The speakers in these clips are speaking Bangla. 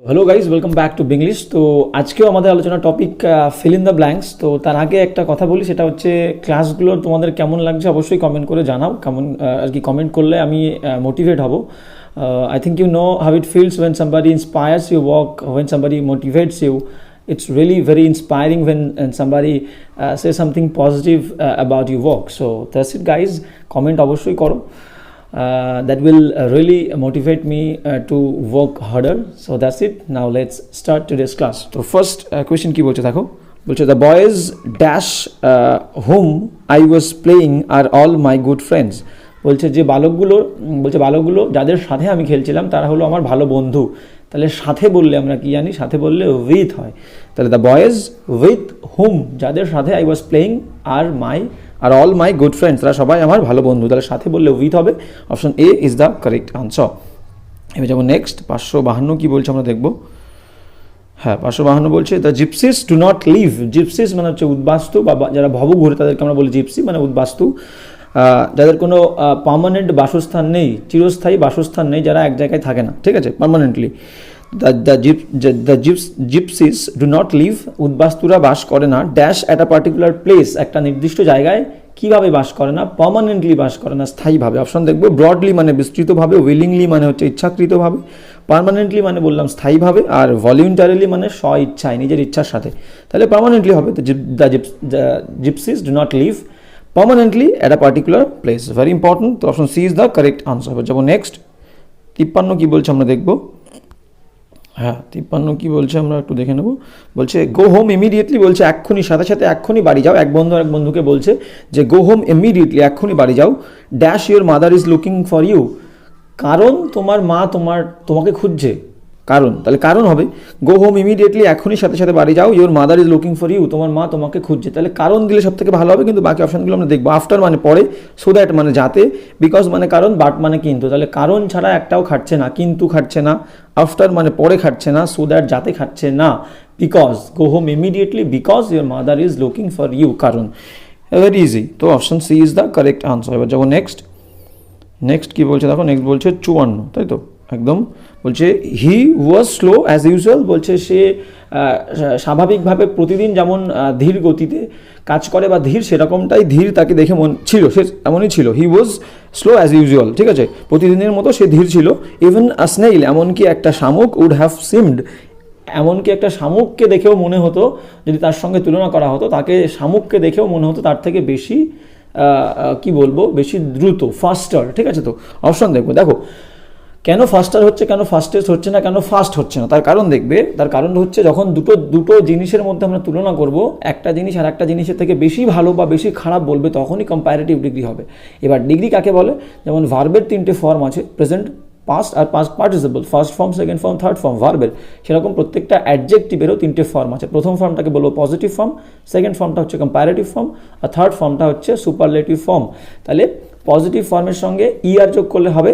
Hello guys, welcome back to Binglish. তো আজকেও আমাদের আলোচনা topic fill in the blanks. তো তার আগে একটা কথা বলি, সেটা হচ্ছে ক্লাসগুলো তোমাদের কেমন লাগছে অবশ্যই কমেন্ট করে জানাও। কেমন আর কি কমেন্ট করলে আমি মোটিভেট হব। I think you know how it feels when somebody inspires your work, when somebody motivates you. It's really very inspiring when somebody says something positive about your work. So that's it guys, comment অবশ্যই করো। That will really motivate me to work harder. So that's it. Now let's start today's class. So first question কি বলছে দেখো, বলছে the boys dash whom I was playing are all my good friends. বলছে যে বালকগুলো যাদের সাথে আমি খেলছিলাম তারা হলো আমার ভালো বন্ধু। তাহলে সাথে বললে আমরা কি জানি, সাথে বললে উইথ হয়। তাহলে দ্য বয়েজ উইথ হুম, যাদের সাথে আই ওয়াজ প্লেইং আর অল মাই গুড ফ্রেন্ডস, তারা সবাই আমার ভালো বন্ধু। তাহলে সাথে বললে উইথ হবে। Option A is the correct answer. এবার যাবো নেক্সট 552 কি বলছে আমরা দেখবো। হ্যাঁ, 552 বলছে the gypsies do not live. Gypsies মানে হচ্ছে উদ্বাস্তু, বা যারা ভব ঘুরে তাদেরকে আমরা বলি জিপসি, মানে উদ্বাস্তু। যাদের কোনো পার্মানেন্ট বাসস্থান নেই, চিরস্থায়ী বাসস্থান নেই, যারা এক জায়গায় থাকে না, ঠিক আছে, permanently. The gypsies do not live, উদ্বাস্তুরা বাস করে না dash at a particular place, একটা নির্দিষ্ট জায়গায় কীভাবে বাস করে না, পার্মানেন্টলি বাস করে না, স্থায়ীভাবে। অপশন দেখবো ব্রডলি মানে বিস্তৃতভাবে, উইলিংলি মানে হচ্ছে ইচ্ছাকৃতভাবে, পার্মানেন্টলি মানে বললাম স্থায়ীভাবে, আর ভলিউন্টারিলি মানে স্ব ইচ্ছায়, নিজের ইচ্ছার সাথে। তাহলে পার্মানেন্টলি হবে। The gypsies do not live permanently at a particular place. Very important. তো option C is the correct answer. এবার যাবো নেক্সট 53 কি বলছে আমরা দেখবো। হ্যাঁ, 53 কি বলছে আমরা একটু দেখে নেব। বলছে গো হোম ইমিডিয়েটলি, বলছে এক্ষুনি, সাথে সাথে এক্ষুনি বাড়ি যাও। এক বন্ধুকে বলছে যে গো হোম ইমিডিয়েটলি, এক্ষুনি বাড়ি যাও। Dash your mother is looking for you, কারণ তোমার মা তোমাকে খুঁজছে। কারণ, তাহলে কারণ হবে গো হোম ইমিডিয়েটলি, এখনই সাথে সাথে বাড়ি যাও। Your mother is looking for you, তোমার মা তোমাকে খুঁজছে। তাহলে কারণ দিলে সব থেকে ভালো হবে, কিন্তু বাকি অপশনগুলো আমরা দেখবো। আফটার মানে পরে, সো দ্যাট মানে যাতে, বিকজ মানে কারণ, বাট মানে কিন্তু। তাহলে কারণ ছাড়া একটাও খাটছে না, কিন্তু খাটছে না, আফটার মানে পরে খাটছে না, সো দ্যাট যাতে খাটছে না, because go home immediately because your mother is looking for you, কারণ। Very easy. তো option C is the correct answer. এবার যাবো নেক্সট কি বলছে দেখো। নেক্সট বলছে 54, তাই তো একদম। বলছে হি ওয়াজ স্লো অ্যাজ ইউজুয়াল, বলছে সে স্বাভাবিকভাবে প্রতিদিন যেমন ধীর গতিতে কাজ করে বা ধীর, সেরকমটাই ধীর তাকে দেখে ছিল, সে এমনই ছিল। হি ওয়াজ স্লো অ্যাজ ইউজুয়াল, ঠিক আছে, প্রতিদিনের মতো সে ধীর ছিল। ইভেন আ স্নেইল, এমনকি একটা শামুক, উড হ্যাভ সিমড, এমনকি একটা শামুককে দেখেও মনে হতো, যদি তার সঙ্গে তুলনা করা হতো, তাকে শামুককে দেখেও মনে হতো তার থেকে বেশি কি বলবো, বেশি দ্রুত, ফাস্টার, ঠিক আছে। তো অপশন দেখবো। দেখো কেন ফাস্টার হচ্ছে, কেন ফাস্টেস্ট হচ্ছে না, কেন ফাস্ট হচ্ছে না, তার কারণ দেখবে। তার কারণ হচ্ছে যখন দুটো জিনিসের মধ্যে আমরা তুলনা করব, একটা জিনিস আর একটা জিনিসের থেকে বেশি ভালো বা বেশি খারাপ বলবে, তখনই কম্পারেটিভ ডিগ্রি হবে। এবার ডিগ্রি কাকে বলে, যেমন ভার্বের 3টে ফর্ম আছে, প্রেজেন্ট, পাস্ট আর past participle, first form, second form, third form ভার্বের। সেরকম প্রত্যেকটা অ্যাডজেক্টিভেরও 3টে ফর্ম আছে। প্রথম ফর্মটাকে বলবো পজিটিভ ফর্ম, সেকেন্ড ফর্মটা হচ্ছে কম্পারেটিভ ফর্ম, আর থার্ড ফর্মটা হচ্ছে সুপারলেটিভ ফর্ম। তাহলে পজিটিভ ফর্মের সঙ্গে ইআর যোগ করলে হবে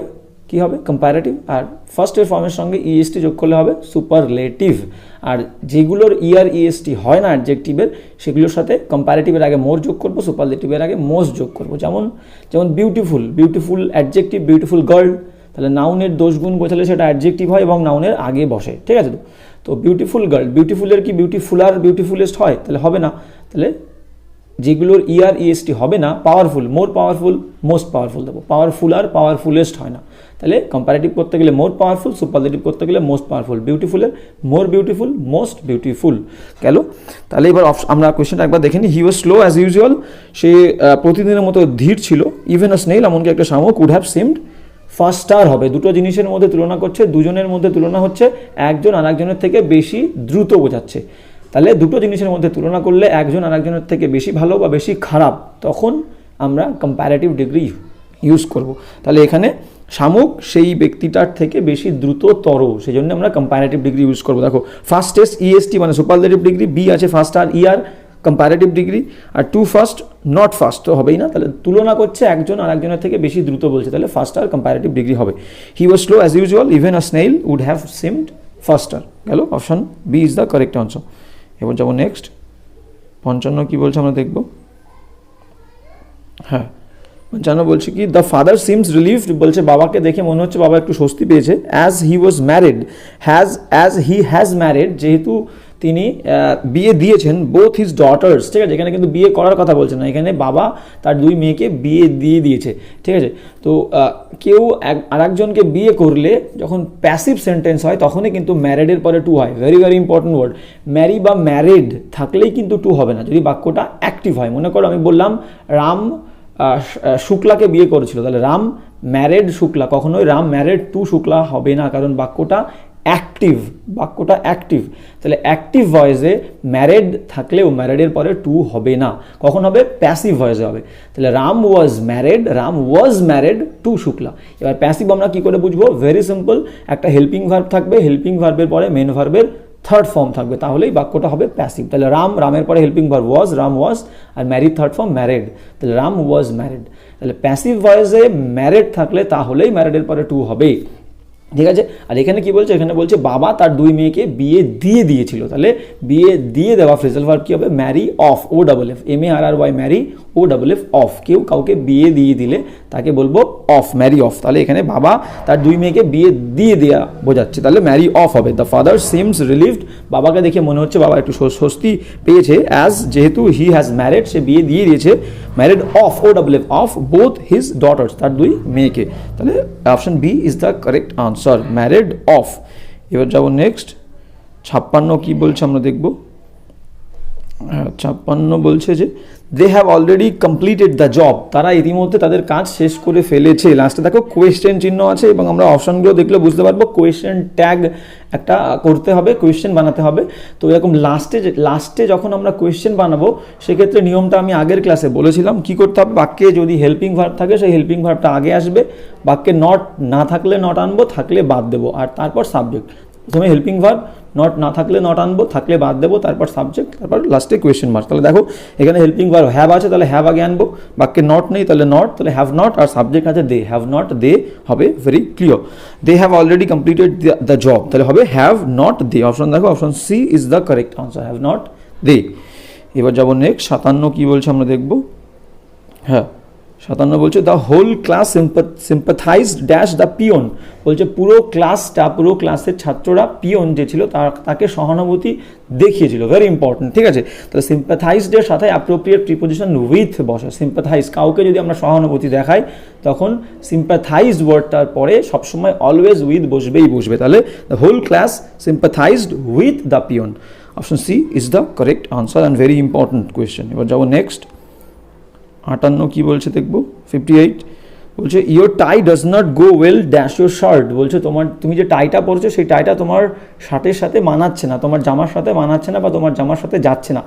কি হবে, কম্পারেটিভ। আর ফার্স্টের ফর্মের সঙ্গে ইএসটি যোগ করলে হবে সুপারলেটিভ। আর যেগুলোর ইআর ইএসটি হয় না অ্যাডজেক্টিভের, সেগুলোর সাথে কম্পারেটিভের আগে মোর যোগ করবো, সুপারলেটিভের আগে মোস্ট যোগ করবো। যেমন বিউটিফুল অ্যাডজেক্টিভ, বিউটিফুল গার্ল, তাহলে নাউনের দোষগুণ বোঝালে সেটা অ্যাডজেক্টিভ হয় এবং নাউনের আগে বসে, ঠিক আছে। তো বিউটিফুল গার্ল, বিউটিফুলের কি বিউটিফুলার বিউটিফুলেস্ট হয়, তাহলে হবে না। তাহলে যেগুলোর ইআর ইএসটি হবে না, powerful, more powerful, most powerful দেবো। পাওয়ারফুল আর পাওয়ারফুলেস্ট হয় না। তাহলে কম্পারেটিভ করতে গেলে মোর পাওয়ারফুল, সুপারলেটিভ করতে গেলে মোস্ট পাওয়ারফুল। বিউটিফুলের মোর বিউটিফুল, মোস্ট বিউটিফুল গেল। তাহলে এবার আমরা কোয়েশ্চেনটা একবার দেখে নিই। He was slow as usual, সে প্রতিদিনের মতো ধীর ছিল। ইভেন আ স্নেইল, এমনকি একটা শামুক, উড হ্যাভ সিমড ফাস্টার হবে। দুটো জিনিসের মধ্যে তুলনা করছে, দুজনের মধ্যে তুলনা হচ্ছে, একজন আর একজনের থেকে বেশি দ্রুত বোঝাচ্ছে। তাহলে দুটো জিনিসের মধ্যে তুলনা করলে একজন আর একজনের থেকে বেশি ভালো বা বেশি খারাপ, তখন আমরা কম্প্যারেটিভ ডিগ্রি ইউজ করব। তাহলে এখানে শামুক সেই ব্যক্তিটার থেকে বেশি দ্রুততর, সেই জন্য আমরা কম্প্যারেটিভ ডিগ্রি ইউজ করবো। দেখো ফাস্টেস্ট ইএসটি মানে সুপারলেটিভ ডিগ্রি, বি আছে ফাস্ট আর ইআর কম্প্যারেটিভ ডিগ্রি, আর টু ফাস্ট নট ফাস্ট তো হবেই না। তাহলে তুলনা করছে, একজন আর একজনের থেকে বেশি দ্রুত বলছে, তাহলে ফাস্ট আর কম্প্যারেটিভ ডিগ্রি হবে। He was slow as usual, even a snail would have seemed faster গেল। Option B is the correct answer. এবার যাবো নেক্সট 55 কি বলছে আমরা দেখব। হ্যাঁ, জানো বলছে কি দ্য ফাদার সিমস রিলিভড, বলছে বাবাকে দেখে মনে হচ্ছে বাবা একটু স্বস্তি পেয়েছে, as he was married, as he has married, যেহেতু তিনি বিয়ে দিয়েছেন বোথ হিজ ডটার্স, ঠিক আছে, এখানে কিন্তু বিয়ে করার কথা বলছে না, এখানে বাবা তার দুই মেয়েকে বিয়ে দিয়ে দিয়েছে, ঠিক আছে। তো কেউ আরেকজনকে বিয়ে করলে যখন প্যাসিভ সেন্টেন্স হয় তখনই কিন্তু ম্যারিডের পরে টু হয়, very very important word. Marry বা ম্যারিড থাকলেই কিন্তু টু হবে না, যদি বাক্যটা অ্যাক্টিভ হয়। মনে করো আমি বললাম রাম শুক্লাকে বিয়ে করেছিল, তাহলে রাম ম্যারেড শুক্লা, কখনোই রাম ম্যারেড টু শুক্লা হবে না, কারণ বাক্যটা অ্যাক্টিভ, বাক্যটা অ্যাক্টিভ। তাহলে অ্যাক্টিভ ভয়েসে ম্যারেড থাকলেও ম্যারেডের পরে টু হবে না, কখন হবে? প্যাসিভ ভয়েসে হবে। তাহলে রাম ওয়াজ ম্যারেড টু শুক্লা। এবার প্যাসিভ আমরা কি করে বুঝবো? ভেরি সিম্পল, একটা হেল্পিং ভার্ব থাকবে, হেল্পিং ভার্বের পরে মেন ভার্বের থার্ড ফর্ম থাকবে, তাহলেই বাক্যটা হবে প্যাসিভ। তাহলে রামের পরে helping verb was, Ram was, R married third form married, তাহলে রাম ওয়াজ ম্যারিড। তাহলে প্যাসিভ ভয়েসে ম্যারেড থাকলে তাহলেই ম্যারেডের পরে টু হবে, ঠিক আছে। আর এখানে কি বলছে? এখানে বলছে বাবা তার দুই মেয়েকে বিয়ে দিয়ে দিয়েছিল, তাহলে বিয়ে দিয়ে দেওয়া ফ্রেজাল ভার্ব কি হবে? Marry off, O double F, MARRY, marry O double F, off. কেউ কাউকে বিয়ে দিয়ে দিলে তাকে বলবো অফ, ম্যারি অফ। তাহলে এখানে বাবা তার দুই মেয়েকে বিয়ে দিয়ে দেওয়া বোঝাচ্ছে, তাহলে ম্যারি অফ হবে। দ্য ফাদার সিমস রিলিভড, বাবাকে দেখে মনে হচ্ছে বাবা একটু স্বস্তি পেয়েছে, অ্যাজ যেহেতু হি হ্যাজ ম্যারিড, সে বিয়ে দিয়ে দিয়েছে, married off, O double F, off both his daughters, তার দুই মেয়েকে। তাহলে option B is the correct answer, married off. এবার যাবো নেক্সট 56 কি বলছে আমরা দেখব। 56 বলছে যে they have already completed the job, তারা ইতিমধ্যে তাদের কাজ শেষ করে ফেলেছে। লাস্টে দেখো কোয়েশ্চেন চিহ্ন আছে এবং আমরা অপশনগুলো দেখলে বুঝতে পারবো কোয়েশ্চেন ট্যাগ একটা করতে হবে, কোয়েশ্চেন বানাতে হবে। তো এরকম লাস্টে যখন আমরা কোয়েশ্চেন বানাবো সেক্ষেত্রে নিয়মটা আমি আগের ক্লাসে বলেছিলাম, কি করতে হবে? বাক্যে যদি হেল্পিং ভার্ব থাকে সেই হেল্পিং ভার্বটা আগে আসবে, বাক্যে নট না থাকলে নট আনবো, থাকলে বাদ দেবো, আর তারপর সাবজেক্ট। প্রথমে হেল্পিং ভার্ব, নট না থাকলে নট আনবো, থাকলে বাদ দেবো, তারপর সাবজেক্ট, তারপর লাস্টে কোয়েশ্চেন মার্ক। তাহলে দেখো এখানে হেল্পিং ভার্ব হ্যাভ আছে, তাহলে হ্যাভ আগে আনবো, বাক্যে নট নেই তাহলে নট, তাহলে হ্যাভ নট, আর সাবজেক্ট আছে দে, হ্যাভ নট দে হবে, very clear. They have already completed the job, তাহলে হবে হ্যাভ নট দে। অপশন দেখো, option C is the correct answer, have not they. এবার যাবো নেক্সট 57 কি বলছে আমরা দেখবো। হ্যাঁ 57 বলছে the whole class sympathised dash the peon, বলছে পুরো ক্লাসের ছাত্ররা পিয়ন যে ছিল তাকে সহানুভূতি দেখিয়েছিল, ভেরি ইম্পর্টেন্ট, ঠিক আছে। তাহলে সিম্পাথাইজডের সাথে অ্যাপ্রোপ্রিয়েট প্রিপোজিশন উইথ বসে। সিম্পাথাইজ, কাউকে যদি আমরা সহানুভূতি দেখাই তখন সিম্পাথাইজড ওয়ার্ডটার পরে সবসময় অলওয়েজ উইথ বসবে। তাহলে the whole class sympathised with the peon, option C is the correct answer and very important question. এবার যাবো নেক্সট 58 কি বলছে দেখবো। 58 বলছে your tie does not go well dash your shirt, বলছে তুমি যে টাইটা পরছো সেই টাইটা তোমার শার্টের সাথে মানাচ্ছে না, তোমার জামার সাথে মানাচ্ছে না, বা তোমার জামার সাথে যাচ্ছে না।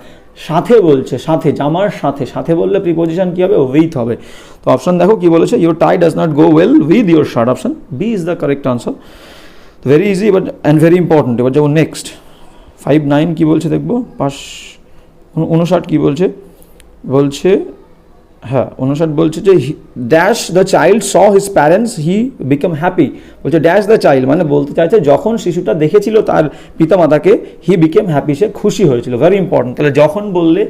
সাথে বলছে, সাথে, জামার সাথে বললে প্রিপোজিশন কি হবে? উইথ হবে। তো অপশন দেখো কি বলেছে, your tie does not go well with your shirt, option B is the correct answer, very easy but and very important. এবার যাবো নেক্সট 59 কি বলছে দেখবো। 59 কি বলছে হ্যাঁ 59 বলছে যে dash the child saw his parents he become happy, বলছে ড্যাশ দ্য চাইল্ড মানে বলতে চাইছে যখন শিশুটা দেখেছিল তার পিতামাতাকে, হি বিকেম হ্যাপি, সে খুশি হয়েছিল, ভেরি ইম্পর্টেন্ট। তাহলে যখন বললে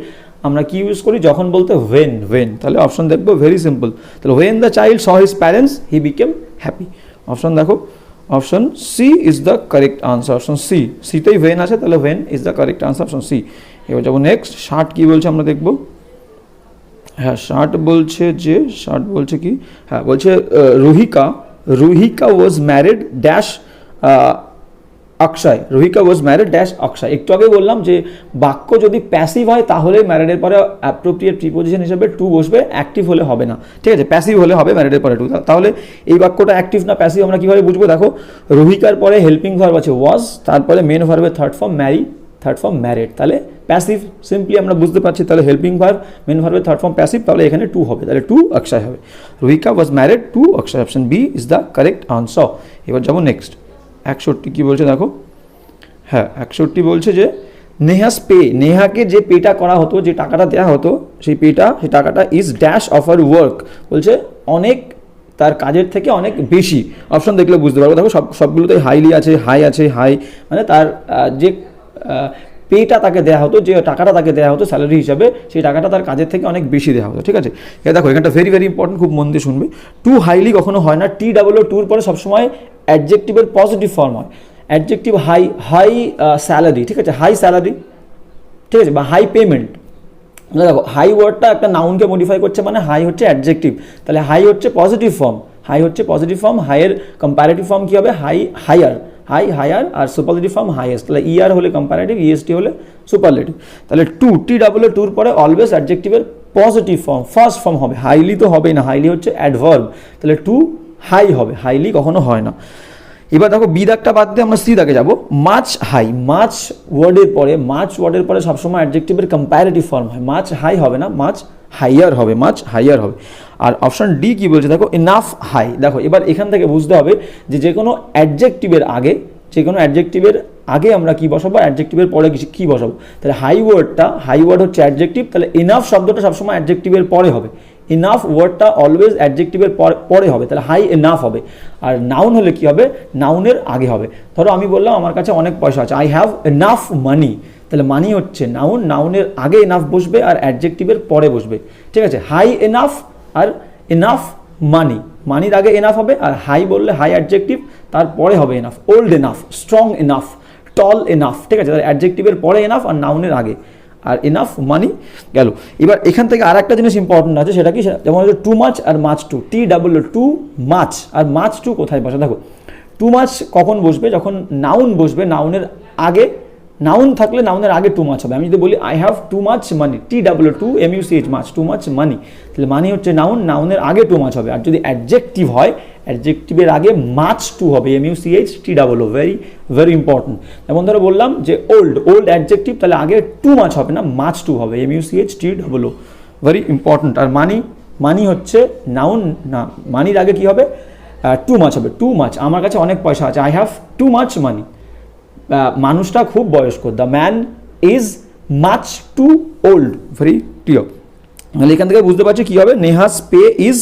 আমরা কি ইউজ করি? যখন বলতে ওয়েন, তাহলে অপশন দেখবো, ভেরি সিম্পল। তাহলে when the child saw his parents he became happy, option দেখো, option C is the correct answer, option সিতেই ওয়েন আছে, তাহলে when is the correct answer, option C. এবার যাবো নেক্সট 60 কি বলছে আমরা দেখবো। হ্যাঁ 60 বলছে কি, হ্যাঁ বলছে Ruhika was married dash Akshay, Ruhika was married dash Akshay. একটু আগে বললাম যে বাক্য যদি প্যাসিভ হয় তাহলে ম্যারিডের পরে অ্যাপ্রোপ্রিয়েট প্রিপোজিশন হিসেবে টু বসবে, অ্যাক্টিভ হলে হবে না, ঠিক আছে। প্যাসিভ হলে হবে ম্যারিডের পরে টু। তাহলে এই বাক্যটা অ্যাক্টিভ না প্যাসিভ আমরা কীভাবে বুঝবো? দেখো রুহিকার পরে হেল্পিং ভার্ব আছে ওয়াজ, তারপরে মেন ভার্বের থার্ড ফর্ম ম্যারিড, তাহলে প্যাসিভ। সিম্পলি আমরা বুঝতে পারছি, তাহলে হেল্পিং ভার্ব মেন ভার্বের থার্ড ফর্ম প্যাসিভ, তাহলে এখানে টু হবে, তাহলে টু অক্ষয় হবে। Ruhika was married to Akshay, option B is the correct answer. এবার যাবো নেক্সট 61 কি বলছে দেখো। হ্যাঁ 61 বলছে যে নেহাকে যে পেটা করা হতো, যে টাকাটা দেওয়া হতো, সেই টাকাটা is dash of our work, বলছে অনেক, তার কাজের থেকে অনেক বেশি। অপশন দেখলে বুঝতে পারবো, দেখো সবগুলোতে হাই আছে, হাই মানে তার যে পেটা তাকে দেওয়া হতো, যে টাকাটা তাকে দেওয়া হতো স্যালারি হিসাবে, সেই টাকাটা তার কাজের থেকে অনেক বেশি দেওয়া হতো, ঠিক আছে। এবার দেখো এখানটা ভেরি ভেরি ইম্পর্টেন্ট, খুব মন দিয়ে শুনবে। টু হাইলি কখনো হয় না, টি ডাবল ও টুর পরে সবসময় অ্যাডজেক্টিভের পজিটিভ ফর্ম হয়। অ্যাডজেক্টিভ হাই, হাই স্যালারি, ঠিক আছে, হাই স্যালারি, ঠিক আছে, বা হাই পেমেন্ট। দেখো হাই ওয়ার্ডটা একটা নাউনকে মডিফাই করছে, মানে হাই হচ্ছে অ্যাডজেক্টিভ, তাহলে হাই হচ্ছে পজিটিভ ফর্ম, হাই হচ্ছে পজিটিভ ফর্ম, হাইয়ের কম্পারেটিভ ফর্ম কী হবে, হাই হায়ার, হাই হায়ার, আর সুপারলেটিভ ফর্ম হাইয়েস্ট, তাহলে ইআর হলে কম্পারেটিভ, ইএসটি হলে সুপারলেটিভ। তাহলে টু, টি ডাবল টুর পরে অলওয়েজ অ্যাডজেক্টিভের পজিটিভ ফর্ম ফার্স্ট ফর্ম হবে, হাইলি তো হবেই না, হাইলি হচ্ছে অ্যাডভার্ব, তাহলে টু হাই হবে, হাইলি কখনো হয় না। এবার দেখো বি দাগটা বাদ দিয়ে আমরা সি দাগে যাবো। মাছ হাই, মাছ ওয়ার্ডের পরে সবসময় অ্যাডজেক্টিভের কম্প্যারেটিভ ফর্ম হয়, মাছ হাই হবে না, মাছ হাইয়ার হবে, মাছ হাইয়ার হবে। আর অপশন ডি কি বলছে দেখো, ইনাফ হাই। দেখো এবার এখান থেকে বুঝতে হবে যে কোনো অ্যাডজেক্টিভের আগে আমরা কি বসাবো, অ্যাডজেক্টিভের পরে কি বসাবো। তাহলে হাই ওয়ার্ড হচ্ছে অ্যাডজেক্টিভ, তাহলে ইনাফ শব্দটা সবসময় অ্যাডজেক্টিভের পরে হবে, ইনাফ ওয়ার্ডটা অলওয়েজ অ্যাডজেক্টিভের পরে হবে, তাহলে হাই এনাফ হবে। আর নাউন হলে কি হবে, নাউনের আগে হবে। ধরো আমি বললাম আমার কাছে অনেক পয়সা আছে, আই হ্যাভ এনাফ মানি, তাহলে মানি হচ্ছে নাউন, নাউনের আগে এনাফ বসবে আর অ্যাডজেক্টিভের পরে বসবে, ঠিক আছে। হাই এনাফ আর এনাফ মানি, মানির আগে এনাফ হবে, আর হাই বললে হাই অ্যাডজেক্টিভ, তারপরে হবে enough. Old enough, strong enough, tall enough, ঠিক আছে, তাহলে অ্যাডজেক্টিভের পরে এনাফ আর নাউনের আগে, আর এনাফ মানি গেল। এবার এখান থেকে আর একটা জিনিস ইম্পর্টেন্ট আছে, সেটা কি, যেমন হচ্ছে টু মাচ আর much too, T double too much আর মাছ টু কোথায় বসে। দেখো টু মাচ কখন বসবে, যখন নাউন বসবে, নাউনের আগে, নাউন থাকলে নাউনের আগে টু মাচ হবে। আমি যদি বলি I have too much money, T double two MUCH much, too much money, তাহলে মানি হচ্ছে নাউন, নাউনের আগে টু মাচ হবে। আর যদি অ্যাডজেক্টিভ হয়, অ্যাডজেক্টিভের আগে মাচ টু হবে, MUCH TOO, very very important. যেমন ধরো বললাম যে ওল্ড অ্যাডজেক্টিভ, তাহলে আগে টু মাচ হবে না, মাচ টু হবে, MUCH TOO, ভেরি ইম্পর্টেন্ট। আর মানি হচ্ছে নাউন, না মানির আগে কি হবে, টু মাচ হবে, টু মাচ, আমার কাছে অনেক পয়সা আছে, I have too much money, মানুষটা খুব বয়স্ক, the man is much too old, very clear. তাহলে এখান থেকে বুঝতে পারছি কি হবে, Neha's pay is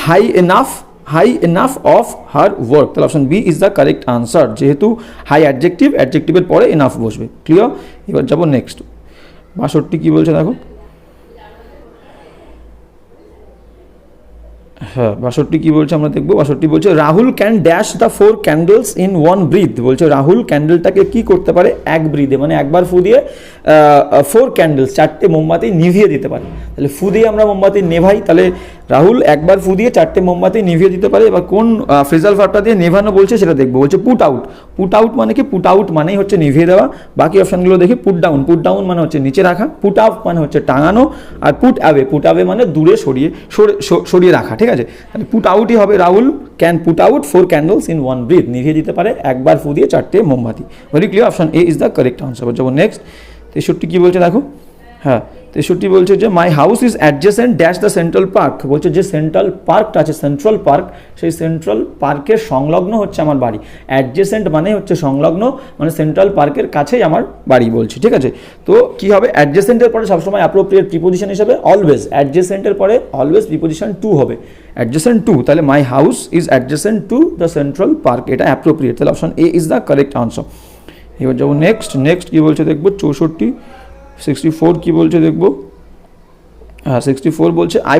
high enough of her work, তাহলে option B is the correct answer, যেহেতু হাই অ্যাডজেক্টিভের পরে এনাফ বসবে, ক্লিয়ার। এবার যাবো নেক্সট, 62 কি বলছে দেখো, হ্যাঁ 62 কি বলছে আমরা দেখবো। 62 বলছে Rahul can dash the 4 candles in one breath, বলছে রাহুল ক্যান্ডেলটাকে কি করতে পারে, এক ব্রিথে, মানে একবার ফু দিয়ে 4 ক্যান্ডেলস, 4টে মোমবাতি নিভিয়ে দিতে পারে। তাহলে ফু দিয়ে আমরা মোমবাতি নেভাই, তাহলে রাহুল একবার ফু দিয়ে 4টে মোমবাতি নিভিয়ে দিতে পারে। এবার কোন ফ্রেজাল ভার্বটা দিয়ে নেভানো বলছে সেটা দেখবো। বলছে পুট আউট মানে কি, পুট আউট মানেই হচ্ছে নিভিয়ে দেওয়া। বাকি অপশনগুলো দেখি, পুট ডাউন মানে হচ্ছে নিচে রাখা, পুট আপ মানে হচ্ছে টাঙানো, আর পুট অ্যাওয়ে মানে দূরে সরিয়ে রাখা, ঠিক আছে। তাহলে পুট আউটই হবে, Rahul can put out 4 candles in one breath, নিভিয়ে দিতে পারে একবার ফু দিয়ে 4টে মোমবাতি, very clear, option A is the correct answer. যাবো নেক্সট, 63 কি বলছে দেখো, হ্যাঁ 63 বলছে যে my house is adjacent dash the central park, বলছে যে সেন্ট্রাল পার্কটা আছে, সেন্ট্রাল পার্ক, সেই সেন্ট্রাল পার্কের সংলগ্ন হচ্ছে আমার বাড়ি। অ্যাডজেসেন্ট মানে হচ্ছে সংলগ্ন, মানে সেন্ট্রাল পার্কের কাছেই আমার বাড়ি বলছে, ঠিক আছে। তো কি হবে, অ্যাডজেসেন্টের পরে সবসময় অ্যাপ্রোপ্রিয়েট প্রিপোজিশন হিসেবে অলওয়েজ, অ্যাডজেসেন্টের পরে অলওয়েজ প্রিপোজিশন টু হবে, অ্যাডজেসেন্ট টু, তাহলে মাই house is adjacent to the central park, এটা অ্যাপ্রোপ্রিয়েট, তাহলে option A is the correct answer. এবার যাবো নেক্সট কি বলছে দেখবো, 64 64 কি বলছে দেখবো, হ্যাঁ 64 বলছে I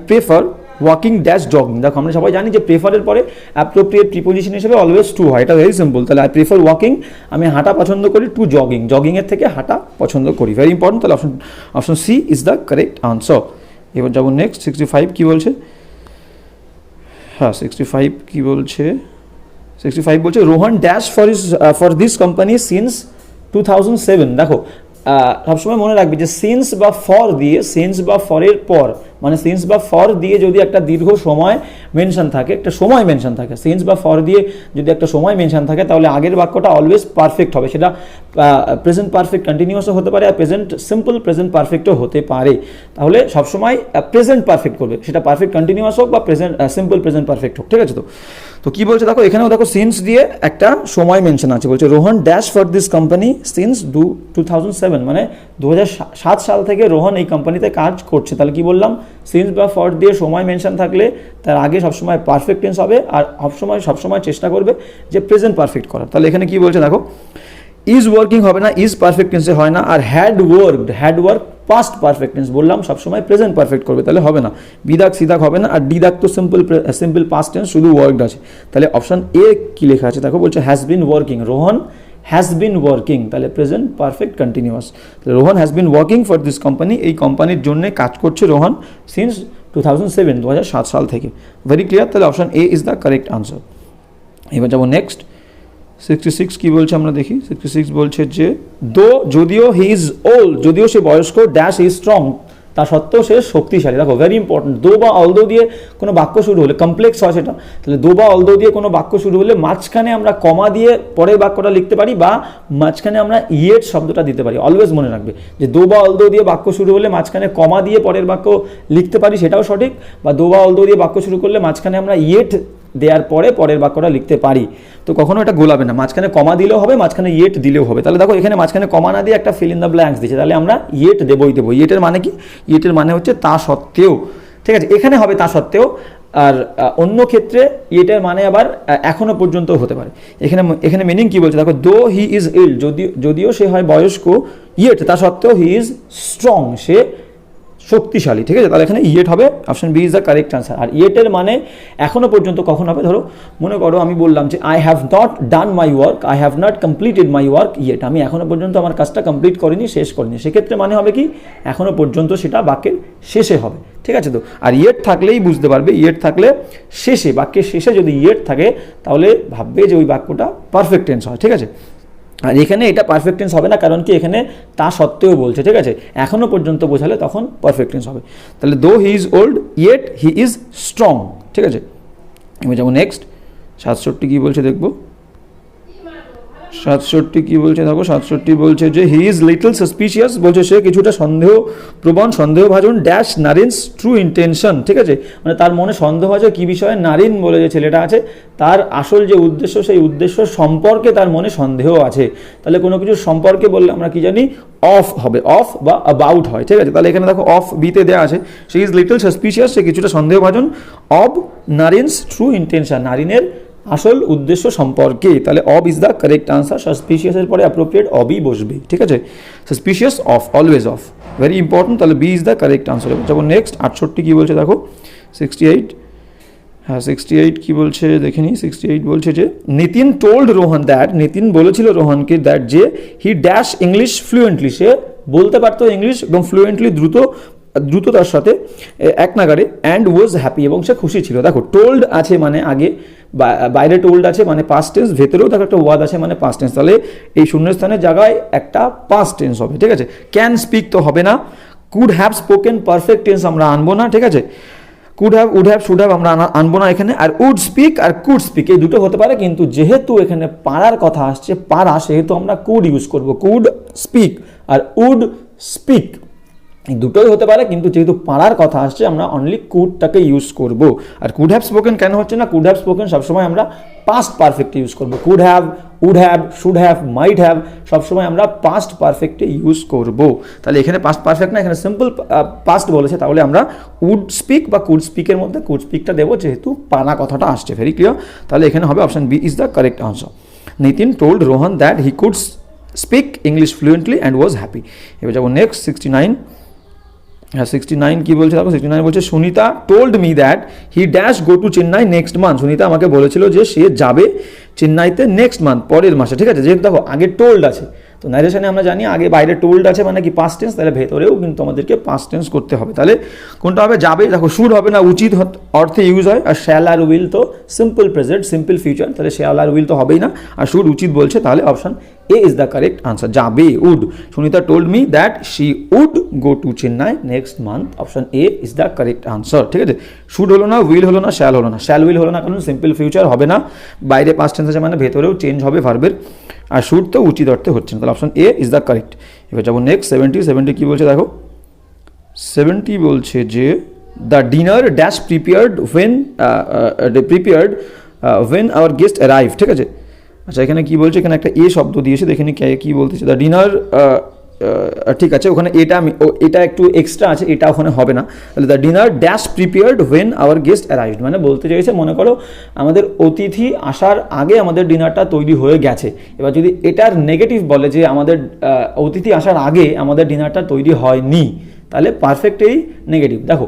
prefer walking dash jogging. দেখো আমরা সবাই জানি যে প্রেফারের পরে অ্যাপ্রোপ্রিয়েট প্রিপোজিশন হিসেবে অলওয়েজ টু হয়, এটা ভেরি সিম্পল। তাহলে আই প্রেফার ওয়াকিং, আমি হাঁটা পছন্দ করি, টু জগিংয়ের থেকে হাঁটা পছন্দ করি, ভেরি ইম্পর্টেন্ট। তাহলে option C is the correct answer. এবার যাবো নেক্সট, 65 কি বলছে, হ্যাঁ 65 কি বলছে, 65 বলছে Rohan dash for this company since 2007। দেখো সবসময় মনে রাখবে যে সিন্স বা ফরের পর, মানে সিন্স বা ফর দিয়ে যদি একটা দীর্ঘ সময় মেনশন থাকে, সিন্স বা ফর দিয়ে যদি একটা সময় মেনশন থাকে, তাহলে আগের বাক্যটা অলওয়েজ পারফেক্ট হবে। সেটা প্রেজেন্ট পারফেক্ট কন্টিনিউয়াসও হতে পারে, আর সিম্পল প্রেজেন্ট পারফেক্টও হতে পারে। তাহলে সবসময় প্রেজেন্ট পারফেক্ট করবে, সেটা পারফেক্ট কন্টিনিউয়াস হোক বা সিম্পল প্রেজেন্ট পারফেক্ট হোক, ঠিক আছে। তো কি বলছে দেখো, এখানেও দেখো সিন্স দিয়ে একটা সময় মেনশন আছে, বলছে Rohan dash for this company since 2007, মানে 2007 সাল থেকে রোহন এই কোম্পানিতে কাজ করছে। তাহলে কি বললাম, সিন্স বা ফর দিয়ে সময় মেনশন থাকলে তার আগে সবসময় পারফেক্ট টেন্স হবে, আর সবসময় চেষ্টা করবে যে প্রেজেন্ট পারফেক্ট করার। তাহলে এখানে কি বলছে দেখো, ইজ ওয়ার্কিং হবে না, ইজ পারফেক্ট টেন্সে হয় না। আর had work past perfect tense, বললাম সবসময় প্রেজেন্ট পারফেক্ট করবে, তাহলে হবে না। বিদাক সিদাক হবে না। আর ডিদাক তো সিম্পল পাস্ট টেন্স, শুধু ওয়ার্কড আছে। তাহলে অপশন এ কি লেখা আছে দেখো, বলছে has been working, Rohan has been working, তাহলে প্রেজেন্ট পারফেক্ট কন্টিনিউয়াস। তাহলে Rohan has been working for this company, এই কোম্পানির জন্য কাজ করছে রোহন সিন্স 2007 সাল থেকে। ভেরি ক্লিয়ার, তাহলে option A is the correct answer. এবার যাবো নেক্সট 66 কি বলছে আমরা দেখি। 66 বলছে যে যদিও হি ইজ ওল্ড, যদিও সে বয়স্ক, ড্যাশ ইজ স্ট্রং, তা সত্ত্বেও সে শক্তিশালী। দেখো ভেরি ইম্পর্টেন্ট, দো বা অলদো দিয়ে কোনো বাক্য শুরু হলে কমপ্লেক্স হয় সেটা, তাহলে দো বা অলদো দিয়ে কোনো বাক্য শুরু হলে মাঝখানে আমরা কমা দিয়ে পরের বাক্যটা লিখতে পারি, বা মাঝখানে আমরা ইয়েট শব্দটা দিতে পারি। অলওয়েজ মনে রাখবে যে দো বা অলদো দিয়ে বাক্য শুরু হলে মাঝখানে কমা দিয়ে পরের বাক্য লিখতে পারি, সেটাও সঠিক। বা দো বা অলদো দিয়ে বাক্য শুরু করলে মাঝখানে আমরা ইয়েট দেওয়ার পরে পরের বাক্যটা লিখতে পারি। তো কখনো এটা গোলাবে না, মাঝখানে কমা দিলেও হবে, মাঝখানে ইয়েট দিলেও হবে। তাহলে দেখো এখানে মাঝখানে কমা না দিয়ে একটা ফিল ইন দ্য ব্ল্যাঙ্কস দিচ্ছে, তাহলে আমরা ইয়েট দেবই দেবো। ইয়েটের মানে কি? ইয়েটের মানে হচ্ছে তা সত্ত্বেও, ঠিক আছে, এখানে হবে তা সত্ত্বেও। আর অন্য ক্ষেত্রে ইয়েটের মানে আবার এখনো পর্যন্ত হতে পারে। এখানে মিনিং কি বলছে দেখো, দো হি ইজ ইল, যদিও সে হয় বয়স্ক, ইয়েট তা সত্ত্বেও হি ইজ স্ট্রং, সে শক্তিশালী, ঠিক আছে। তাহলে এখানে ইয়েট হবে, option B is the correct answer. আর ইয়েটের মানে এখনো পর্যন্ত কখন হবে, ধরো মনে করো আমি বললাম যে I have not done my work, I have not completed my work yet, আমি এখনো পর্যন্ত আমার কাজটা কমপ্লিট করিনি, শেষ করিনি। সেক্ষেত্রে মানে হবে কি, এখনো পর্যন্ত সেটা বাক্যের শেষে হবে, ঠিক আছে। তো আর ইয়েট থাকলেই বুঝতে পারবে, ইয়েট থাকলে শেষে, বাক্যের শেষে যদি ইয়েট থাকে তাহলে ভাববে যে ওই বাক্যটা পারফেক্ট টেন্স হয়, ঠিক আছে। আর এখানে এটা পারফেক্ট টেন্স হবে না, কারণ কি এখানে তা সত্ত্বেও বলছে, ঠিক আছে, এখনো পর্যন্ত বোঝালে তখন পারফেক্ট টেন্স হবে। তাহলে দো he is old yet he is strong, ঠিক আছে। এবার যাবো নেক্সট 67 কি বলছে দেখবো। 67 কি বলছে দেখো, 67 বলছে যে হি ইজ লিটল সাসপিশিয়াস, বলছে সে কিছুটা সন্দেহপ্রবণ, সন্দেহভাজন, ড্যাশ নারিনস ট্রু ইন্টেনশন, ঠিক আছে, মানে তার মনে সন্দেহ আছে কি বিষয়ে, নারিন বলে যে ছেলেটা আছে তার আসল যে উদ্দেশ্য, সেই উদ্দেশ্য সম্পর্কে তার মনে সন্দেহ আছে। তাহলে কোনো কিছু সম্পর্কে বললে আমরা কি জানি, অফ হবে, অফ বা অ্যাবাউট হয়, ঠিক আছে। তাহলে এখানে দেখো অফ বিতে দেওয়া আছে, সে ইজ লিটল সাসপিশিয়াস, সে কিছুটা সন্দেহভাজন, অব নারিনস ট্রু ইন্টেনশন, নারিনের আসল উদ্দেশ্য সম্পর্কে। তাহলে of is the correct answer. সাসপিশিয়াসের পরে অ্যাপ্রোপ্রিয়েট অবই বসবে, ঠিক আছে। Suspicious of, always of, very important. তাহলে B is the correct answer. যেমন নেক্সট 68 কি বলছে দেখো, 68, হ্যাঁ 68 কি বলছে দেখে নিই। 68 বলছে যে নিতিন টোল্ড রোহন দ্যাট, নিতিন বলেছিল রোহনকে দ্যাট যে হি ড্যাশ ইংলিশ ফ্লুয়েন্টলি, সে বলতে পারতো ইংলিশ একদম ফ্লুয়েন্টলি, দ্রুততার সাথে, এক নাগারে, অ্যান্ড ওয়াজ হ্যাপি, এবং সে খুশি ছিল। দেখো টোল্ড আছে মানে আগে, বাইরে টোল্ড আছে মানে পাস্ট টেন্স, ভেতরেও দেখো একটা ওয়াদ আছে মানে পাস্ট টেন্স, তাহলে এই শূন্যস্থানের জায়গায় একটা পাস্ট টেন্স হবে, ঠিক আছে। ক্যান স্পিক তো হবে না, could have spoken perfect tense আমরা আনবো না, ঠিক আছে। Could have, would have, should have আমরা আনবো না এখানে। আর উড স্পিক আর কুড স্পিক এই দুটো হতে পারে, কিন্তু যেহেতু এখানে পারার কথা আসছে, পারা, সেহেতু আমরা কুড ইউজ করবো। কুড স্পিক আর উড স্পিক এই দুটোই হতে পারে, কিন্তু যেহেতু পারার কথা আসছে আমরা অনলি কুডটাকে ইউজ করব। আর কুড হ্যাভ স্পোকেন কেন হচ্ছে না, কুড হ্যাভ স্পোকেন সবসময় আমরা পাস্ট পারফেক্টে ইউজ করব। Could have, would have, should have, might have সবসময় আমরা পাস্ট পারফেক্টে ইউজ করব। তাহলে এখানে পাস্ট পারফেক্ট না, এখানে সিম্পল পাস্ট বলেছে, তাহলে আমরা উড স্পিক বা কুড স্পিকের মধ্যে কুড স্পিকটা দেবো, যেহেতু পারা কথাটা আসছে। ভেরি ক্লিয়ার, তাহলে এখানে হবে option B is the correct answer. Nitin told Rohan that he could speak English fluently and was happy. এবার যাবো নেক্সট 69। হ্যাঁ 69 কি বলছে দেখো, 69 বলছে Sunita told me that he dash go to Chennai next month, Sunita আমাকে বলেছিল যে সে যাবে চেন্নাইতে নেক্সট মান্থ, পরের মাসে, ঠিক আছে। যেহেতু দেখো আগে টোল্ড আছে, তো নারেশনে আমরা জানি আগে বাইরে টোল্ড আছে মানে কি পাস্ট টেন্স, তাহলে ভেতরেও কিন্তু আমাদেরকে পাস্ট টেন্স করতে হবে। তাহলে কোনটা হবে, যাবে, দেখো শুড হবে না, উচিত অর্থে ইউজ হয়। আর শ্যাল আর উইল তো সিম্পল প্রেজেন্ট, সিম্পল ফিউচার, তাহলে শ্যাল আর উইল তো হবেই না। আর শুড উচিত বলছে, তাহলে option A is the correct answer. যাবে, would, Sunita told me that she would go to Chennai next month, option A is the correct answer, ঠিক আছে। শুড হলো না, উইল হলো না, শ্যাল হলো না। শ্যাল উইল হলো না কারণ সিম্পল ফিউচার হবে না, বাইরে পাস্ট টেন্স আছে মানে ভেতরেও চেঞ্জ হবে ভার্বের। আর শুড তো উচিত অর্থে হচ্ছে না, তাহলে option A is the correct. এবার যাবো নেক্সট 70 কি বলছে দেখো, 70 বলছে যে the dinner dash prepared when our guest arrive, ঠিক আছে। আচ্ছা এখানে কি বলছে, এখানে একটা এ শব্দ দিয়েছে, দেখে নি কি বলতেছে। দ্য ডিনার ঠিক আছে, ওখানে এটা এটা একটু এক্সট্রা আছে, এটা ওখানে হবে না। তাহলে the dinner dash prepared when our guest arrived, মানে বলতে চাইছে মনে করো আমাদের অতিথি আসার আগে আমাদের ডিনারটা তৈরি হয়ে গেছে। এবার যদি এটার নেগেটিভ বলে যে আমাদের অতিথি আসার আগে আমাদের ডিনারটা তৈরি হয়নি, তাহলে পারফেক্টেই নেগেটিভ। দেখো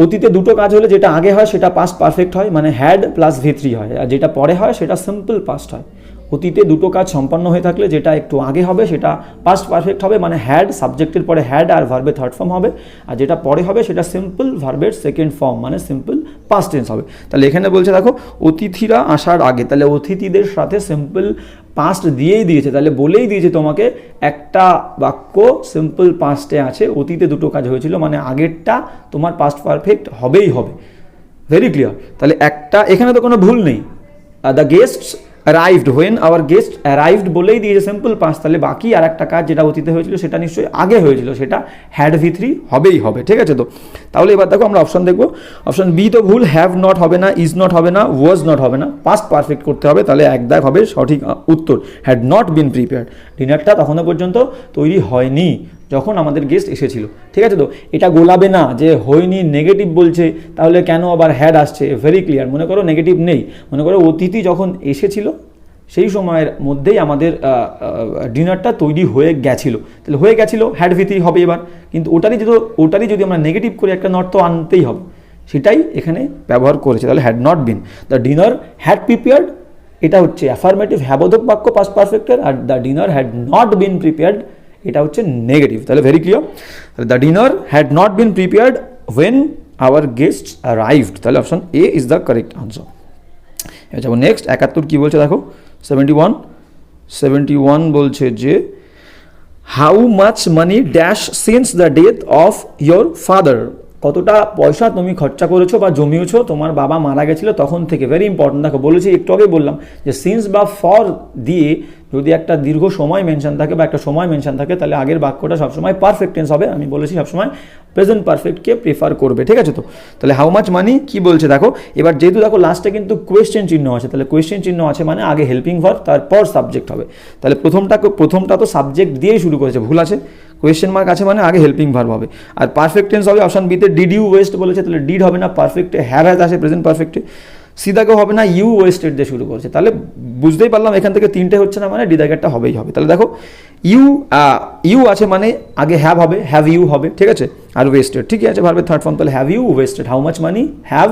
অতীতে দুটো কাজ হলে যেটা আগে হয় সেটা পাস্ট পারফেক্ট হয়, মানে হ্যাড প্লাস V3 হয়, আর যেটা পরে হয় সেটা সিম্পল পাস্ট হয়। অতীতে দুটো কাজ সম্পন্ন হয়ে থাকলে যেটা একটু আগে হবে সেটা পাস্ট পারফেক্ট হবে, মানে হ্যাড সাবজেক্টের পরে হ্যাড আর ভার্বের থার্ড ফর্ম হবে, আর যেটা পরে হবে সেটা সিম্পল ভার্বের সেকেন্ড ফর্ম মানে সিম্পল পাস্ট টেন্স হবে। তাহলে এখানে বলছে দেখো অতিথিরা আসার আগে, তাহলে অতিথিদের সাথে সিম্পল পাস্ট দিয়েই দিয়েছে, তাহলে বলেই দিয়েছে তোমাকে একটা বাক্য সিম্পল পাস্টে আছে, অতীতে দুটো কাজ হয়েছিল মানে আগেরটা তোমার পাস্ট পারফেক্ট হবেই হবে। Very clear. তাহলে একটা এখানে তো কোনো ভুল নেই, the guests arrived when our guest arrived বলেই দিয়েছে সিম্পল পাস্ট, তাহলে বাকি আর একটা কাজ যেটা অতীতে হয়েছিল সেটা নিশ্চয়ই আগে হয়েছিল, সেটা হ্যাড V3 হবেই হবে। ঠিক আছে, তো তাহলে এবার দেখো আমরা অপশন দেখবো। অপশন বি তো ভুল, হ্যাভ নট হবে না, ইজ নট হবে না, ওয়াজ নট হবে না, পাস্ট পারফেক্ট করতে হবে, তাহলে এক দাগ হবে সঠিক উত্তর, হ্যাড নট বিন প্রিপেয়ার্ড। ডিনারটা তখনও পর্যন্ত তৈরি হয়নি যখন আমাদের গেস্ট এসেছিল। ঠিক আছে, তো এটা গোলাবে না যে হয়নি নেগেটিভ বলছে তাহলে কেন আবার হ্যাড আসছে। ভেরি ক্লিয়ার, মনে করো নেগেটিভ নেই, মনে করো অতিথি যখন এসেছিল সেই সময়ের মধ্যেই আমাদের ডিনারটা তৈরি হয়ে গেছিলো, তাহলে হয়ে গেছিলো হ্যাড V3 হবে এবার, কিন্তু ওটারই যদি আমরা নেগেটিভ করে একটা নট তো আনতেই হবে, সেটাই এখানে ব্যবহার করেছে, তাহলে had not been. The dinner had prepared এটা হচ্ছে অ্যাফার্মেটিভ হ্যাবোধক বাক্য পাস্ট পারফেক্টের, আর the dinner had not been prepared এটা হচ্ছে নেগেটিভ। তাহলে very clear, the dinner had not been prepared when our guest arrived, তাহলে option A is the correct answer. এবার যাবো নেক্সট 71 কি বলছে দেখো। 71 বলছে যে how much money dash since the death of your father, কতটা পয়সা তুমি খরচা করেছো বা জমিয়েছো তোমার বাবা মারা গেছিলো তখন থেকে। ভেরি ইম্পর্টেন্ট, দেখো বলেছি একটু আগে বললাম যে সিন্স বা ফর দিয়ে যদি একটা দীর্ঘ সময় মেনশন থাকে বা একটা সময় মেনশন থাকে তাহলে আগের বাক্যটা সবসময় পারফেক্ট টেন্স হবে। আমি বলেছি সবসময় প্রেজেন্ট পারফেক্টকে প্রেফার করবে। ঠিক আছে, তো তাহলে হাউ মাচ মানি কি বলছে দেখো। এবার যেহেতু দেখো লাস্টে কিন্তু কোয়েশ্চেন চিহ্ন আছে, তাহলে কোয়েশ্চেন চিহ্ন আছে মানে আগে হেল্পিং ভার্ব তারপর সাবজেক্ট হবে। তাহলে প্রথমটা তো সাবজেক্ট দিয়েই শুরু করেছে, ভুল আছে, কোয়েশ্চেন মার্ক আছে মানে আগে হেল্পিং ভার্ব হবে। আর পারফেক্ট টেন্স হবে অপশন বিতে ডিড ইউ ওয়েস্ট বলেছে, তাহলে ডিড হবে না, পারফেক্টে হ্যাভ হ্যাজ আসে প্রেজেন্ট পারফেক্টে। সিদাকেও হবে না, ইউ ওয়েস্টেড দিয়ে শুরু করছে, তাহলে বুঝতেই পারলাম এখান থেকে তিনটে হচ্ছে না মানে ডিদাগেরটা হবেই হবে। তাহলে দেখো ইউ আছে মানে আগে হ্যাভ হবে, হ্যাভ ইউ হবে। ঠিক আছে, আর ওয়েস্টেড ঠিকই আছে ভার্বের থার্ড ফর্ম, তাহলে have you wasted, how much money have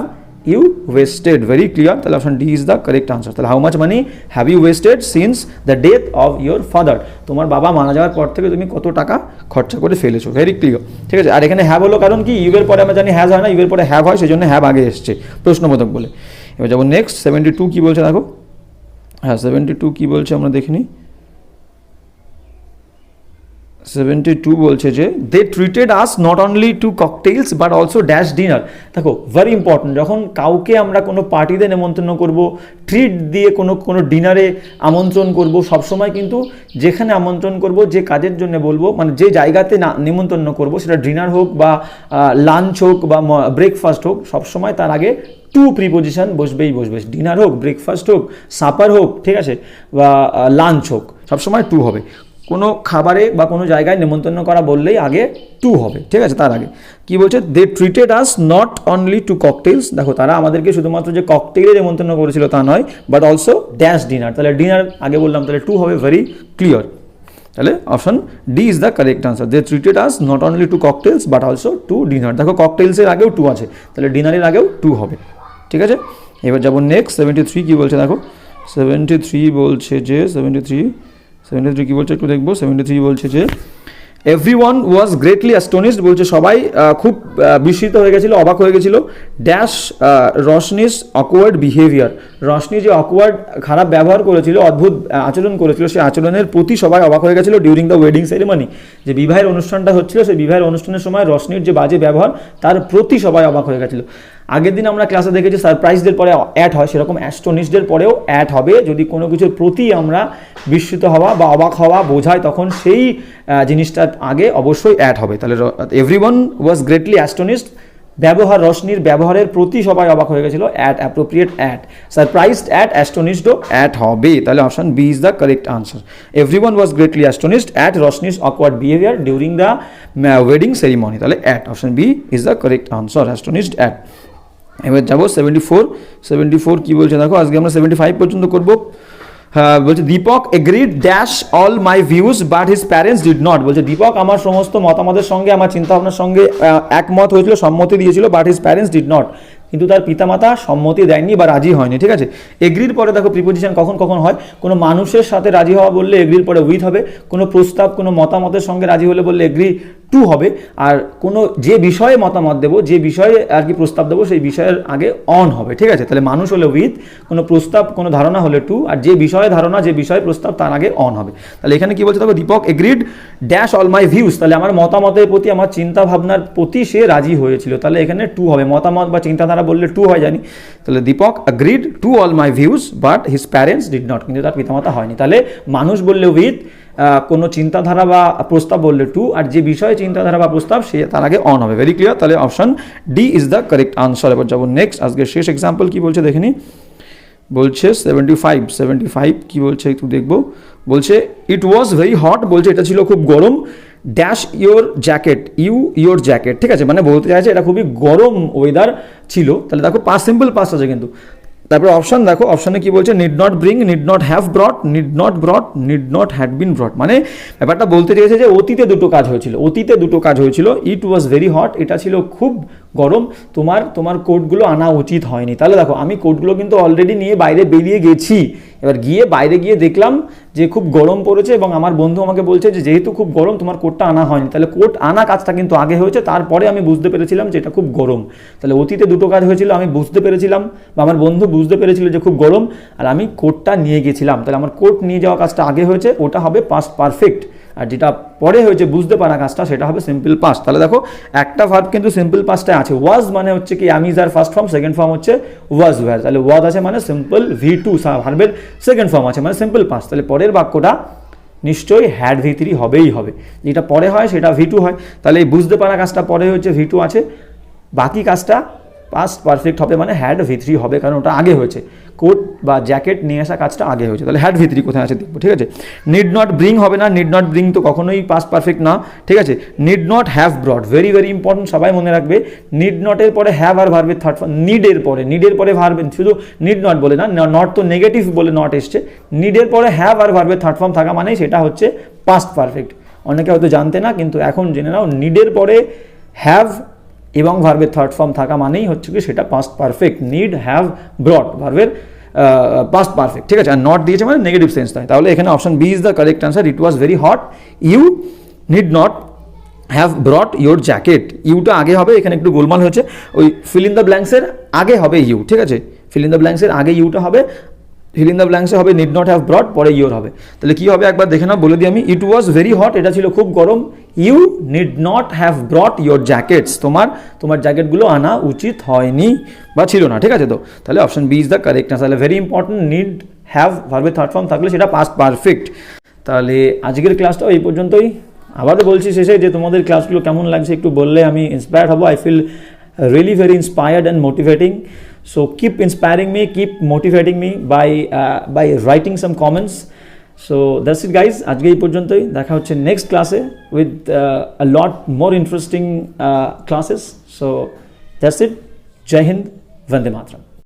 you wasted. Very clear, তাহলে option D is the correct answer. তাহলে how much money have you wasted since the death of your father, তোমার বাবা মারা যাওয়ার পর থেকে তুমি কত টাকা খরচা করে ফেলেছো। ভেরি ক্লিয়ার, ঠিক আছে। আর এখানে হ্যাভ হলো কারণ কি ইউ এর পরে আমরা জানি হ্যাজ হয় না, ইউ এর পরে হ্যাভ হয়, সেই জন্য হ্যাভ আগে এসছে প্রশ্নবোধক বলে। এবার যাবো নেক্সট 72 কি বলছে দেখো। হ্যাঁ 72 কি বলছে আমরা দেখিনি। 72 বলছে যে they treated us not only to cocktails but also dash dinner. দেখো ভেরি ইম্পর্টেন্ট, যখন কাউকে আমরা কোনো পার্টিতে নেমন্তন্ন করব, ট্রিট দিয়ে কোনো ডিনারে আমন্ত্রণ করব, সবসময় কিন্তু যেখানে আমন্ত্রণ করব, যে কাজের জন্য বলবো, মানে যে জায়গাতে নেমন্তন্ন করব, সেটা ডিনার হোক বা লাঞ্চ হোক বা ব্রেকফাস্ট হোক, সবসময় তার আগে টু প্রিপোজিশন বসবে। ডিনার হোক, ব্রেকফাস্ট হোক, সাপার হোক, ঠিক আছে, বা লাঞ্চ হোক, সবসময় টু হবে। কোনো খাবারে বা কোনো জায়গায় নেমন্তন্ন করা বললেই আগে টু হবে। ঠিক আছে, তার আগে কি বলছে, they treated us not only to cocktails. দেখো তারা আমাদেরকে শুধুমাত্র যে ককটেলে নেমন্তন্ন করেছিল তা নয়, বাট অলসো ড্যাশ ডিনার। তাহলে ডিনার আগে বললাম, তাহলে টু হবে। ভেরি ক্লিয়ার, তাহলে option D is the correct answer. They treated us not only to cocktails but also to dinner. দেখো ককটেলসের আগেও টু আছে, তাহলে ডিনারের আগেও টু হবে। ঠিক আছে, এবার যাবো নেক্সট 73 কি বলছে দেখো। 73 বলছে যে 73 কি বলছে একটু দেখবো। 73 বলছে যে এভরিওয়ান ওয়াজ গ্রেটলি অ্যাস্টনিশড, বলছে সবাই খুব বিস্মিত হয়ে গেছিলো, অবাক হয়ে গেছিলো। ড্যাশ রশনিস অকওয়ার্ড বিহেভিয়ার, রশনি যে অকওয়ার্ড খারাপ ব্যবহার করেছিল, অদ্ভুত আচরণ করেছিল, সেই আচরণের প্রতি সবাই অবাক হয়ে গেছিলো। ডিউরিং দ্য ওয়েডিং সেরিমনি, যে বিবাহের অনুষ্ঠানটা হচ্ছিল, সেই বিবাহের অনুষ্ঠানের সময় রশনির যে বাজে ব্যবহার তার প্রতি সবাই অবাক হয়ে গেছিলো। আগের দিন আমরা ক্লাসে দেখেছি সারপ্রাইজদের পরে অ্যাড হয়, সেরকম অ্যাস্টনিশডের পরেও অ্যাড হবে। যদি কোনো কিছুর প্রতি আমরা বিস্মিত হওয়া বা অবাক হওয়া বোঝায়, তখন সেই জিনিসটার আগে অবশ্যই অ্যাড হবে। তাহলে এভরিওয়ান ওয়াজ গ্রেটলি অ্যাস্টনিশড, ব্যবহার, রশনির ব্যবহারের প্রতি সবাই অবাক হয়ে গেছিল, at, appropriate, at, surprised at, astonished, at হবে। তাহলে option B is the correct answer. Everyone was greatly astonished at Roshni's awkward behaviour during the wedding ceremony. তাহলে at, option B is the correct answer, astonished at. এবার যাবো 74 কি বলছে দেখো, আজকে আমরা 75 পর্যন্ত করবো। বলছে Deepak agreed dash all my views but his parents did not. বলছে দীপক আমার সমস্ত মতামতের সঙ্গে, আমার চিন্তাভাবনার সঙ্গে একমত হয়েছিল, সম্মতি দিয়েছিল, but his parents did not, কিন্তু তার পিতামাতা সম্মতি দেয়নি বা রাজি হয়নি। ঠিক আছে, এগ্রির পরে দেখো প্রিপোজিশন কখন কখন হয়, কোনো মানুষের সাথে রাজি হওয়া বললে এগ্রির পরে উইথ হবে, কোনো প্রস্তাব, কোনো মতামতের সঙ্গে রাজি হলে বললে এগ্রি টু হবে, আর কোনো যে বিষয়ে মতামত দেবো, যে বিষয়ে আর কি প্রস্তাব দেবো সেই বিষয়ের আগে অন হবে। ঠিক আছে, তাহলে মানুষ হলে উইথ, কোনো প্রস্তাব, কোনো ধারণা হলে টু, আর যে বিষয়ে ধারণা, যে বিষয়ে প্রস্তাব তার আগে অন হবে। তাহলে এখানে কি বলছে দেখো, Deepak agreed dash all my views, তাহলে আমার মতামতের প্রতি, আমার চিন্তা ভাবনার প্রতি সে রাজি হয়েছিল, তাহলে এখানে টু হবে। মতামত বা চিন্তাধারা বললে টু হয় জানি, তাহলে Deepak agreed to all my views but his parents did not, কিন্তু তার পিতামাতা হয়নি। তাহলে মানুষ বললে উইথ, কোনো চিন্তাধারা বা প্রস্তাব বললে টু, আর যে বিষয়ে চিন্তাধারা বা প্রস্তাব সে তার আগে অন হবে। ভেরি ক্লিয়ার, তাহলে option D is the correct answer. এবার যাবো নেক্সট, আজকে শেষ এক্সাম্পল কি বলছে দেখে নি। বলছে 75 কি বলছে একটু দেখবো। বলছে ইট ওয়াজ ভেরি হট, বলছে এটা ছিল খুব গরম, dash your jacket, your jacket. ঠিক আছে, মানে বলতে চাইছে এটা খুবই গরম ওয়েদার ছিল। তাহলে দেখো পাস, সিম্পল পাস আছে কিন্তু। তারপরে অপশন দেখো, অপশনে কি বলছে, need not bring, need not have ব্রট, need not ব্রট, need not had been ব্রট, মানে ব্যাপারটা বলতে চেয়েছে যে অতীতে দুটো কাজ হয়েছিল, অতীতে দুটো কাজ হয়েছিল। ইট ওয়াজ ভেরি হট, এটা ছিল খুব গরম, তোমার কোটগুলো আনা উচিত হয়নি। তাহলে দেখো আমি কোটগুলো কিন্তু অলরেডি নিয়ে বাইরে বেরিয়ে গেছি, এবার বাইরে গিয়ে দেখলাম যে খুব গরম পড়েছে এবং আমার বন্ধু আমাকে বলছে যে যেহেতু খুব গরম তোমার কোটটা আনা হয়নি, তাহলে কোট আনা কাজটা কিন্তু আগে হয়েছে, তারপরে আমি বুঝতে পেরেছিলাম যে এটা খুব গরম। তাহলে অতীতে দুটো কাজ হয়েছিল, আমি বুঝতে পেরেছিলাম বা আমার বন্ধু বুঝতে পেরেছিল যে খুব গরম, আর আমি কোটটা নিয়ে গেছিলাম। তাহলে আমার কোট নিয়ে যাওয়া কাজটা আগে হয়েছে, ওটা হবে পাস্ট পারফেক্ট, আর যেটা পরে হয়েছে বুঝতে পারা কাজটা সেটা হবে সিম্পল পাস্ট। তাহলে দেখো একটা ভার্ব কিন্তু সিম্পল পাস্টে আছে, ওয়াজ মানে হচ্ছে কি আমি যার ফার্স্ট ফর্ম, সেকেন্ড ফর্ম হচ্ছে ওয়াজ ওয়্যার, তাহলে ওয়াজ আছে মানে সিম্পল V2, ভার্বের সেকেন্ড ফর্ম আছে মানে সিম্পল পাস্ট, তাহলে পরের বাক্যটা নিশ্চয়ই হ্যাড V3 হবেই হবে, যেটা পরে হয় সেটা V2 হয়। তাহলে এই বুঝতে পারা কাজটা পরে হচ্ছে V2 আছে, বাকি কাজটা পাস্ট পারফেক্ট হবে মানে হ্যাড V3 হবে, কারণ ওটা আগে হয়েছে, কোট বা জ্যাকেট নিয়ে আসা কাজটা আগে হয়েছে। তাহলে হ্যাড V3 কোথায় আছে দেখবো। ঠিক আছে, নিড নট ব্রিং হবে না, নিড নট ব্রিং তো কখনোই পাস্ট পারফেক্ট না। ঠিক আছে, need not have ব্রট, very very important, সবাই মনে রাখবে। নিড নটের পরে হ্যাভ আর ভার্বের থার্ড ফর্ম, নিডের পরে ভার্ব, শুধু নিড নট বলে না, নট তো নেগেটিভ বলে নট এসছে, নিডের পরে হ্যাভ আর ভার্বের থার্ড ফর্ম থাকা মানেই সেটা হচ্ছে পাস্ট পারফেক্ট। অনেকে হয়তো জানতে না, কিন্তু এখন জেনে নাও, নিডের পরে হ্যাভ এবং ভার্বের থার্ড ফর্ম থাকা মানেই হচ্ছে কি সেটা পাস্ট পারফেক্ট। নিড হ্যাভ ব্রট ভার্বের পাস্ট পারফেক্ট। ঠিক আছে, আর নট দিয়েছে মানে নেগেটিভ সেন্স নয়, তাহলে এখানে option B is the correct answer. It was very hot, you need not have brought your jacket, ইউটা আগে হবে, এখানে একটু গোলমাল হয়েছে, ওই ফিল ইন দ্য ব্ল্যাঙ্কসের আগে হবে ইউ। ঠিক আছে, ফিল ইন দ্য ব্ল্যাঙ্কসের আগে ইউটা হবে, ফিল ইন দ্য ব্ল্যাঙ্কসে হবে নিড নট হ্যাভ ব্রট, পরে ইউর হবে। তাহলে কি হবে একবার দেখে নাও, বলে দিই আমি। ইট ওয়াজ ভেরি হট, এটা ছিল খুব গরম, you need not have brought your jackets, তোমার জ্যাকেটগুলো আনা উচিত হয়নি বা ছিল না। ঠিক আছে, তো তাহলে option B is the correct answer. তাহলে ভেরি ইম্পর্টেন্ট, নিড হ্যাভ ভার্বের থার্ড ফর্ম থাকলে সেটা পাস্ট পারফেক্ট। তাহলে আজকের ক্লাসটাও এই পর্যন্তই। আবারও বলছি শেষে যে তোমাদের ক্লাসগুলো কেমন লাগছে একটু বললে আমি ইন্সপায়ার্ড হব। I feel really very inspired and motivating, so keep inspiring me, keep motivating me by writing some comments. So that's it guys, আজকে এই পর্যন্তই, দেখা হচ্ছে নেক্সট ক্লাসে with a lot more interesting classes. So that's it, Jai Hind, Vande Mataram.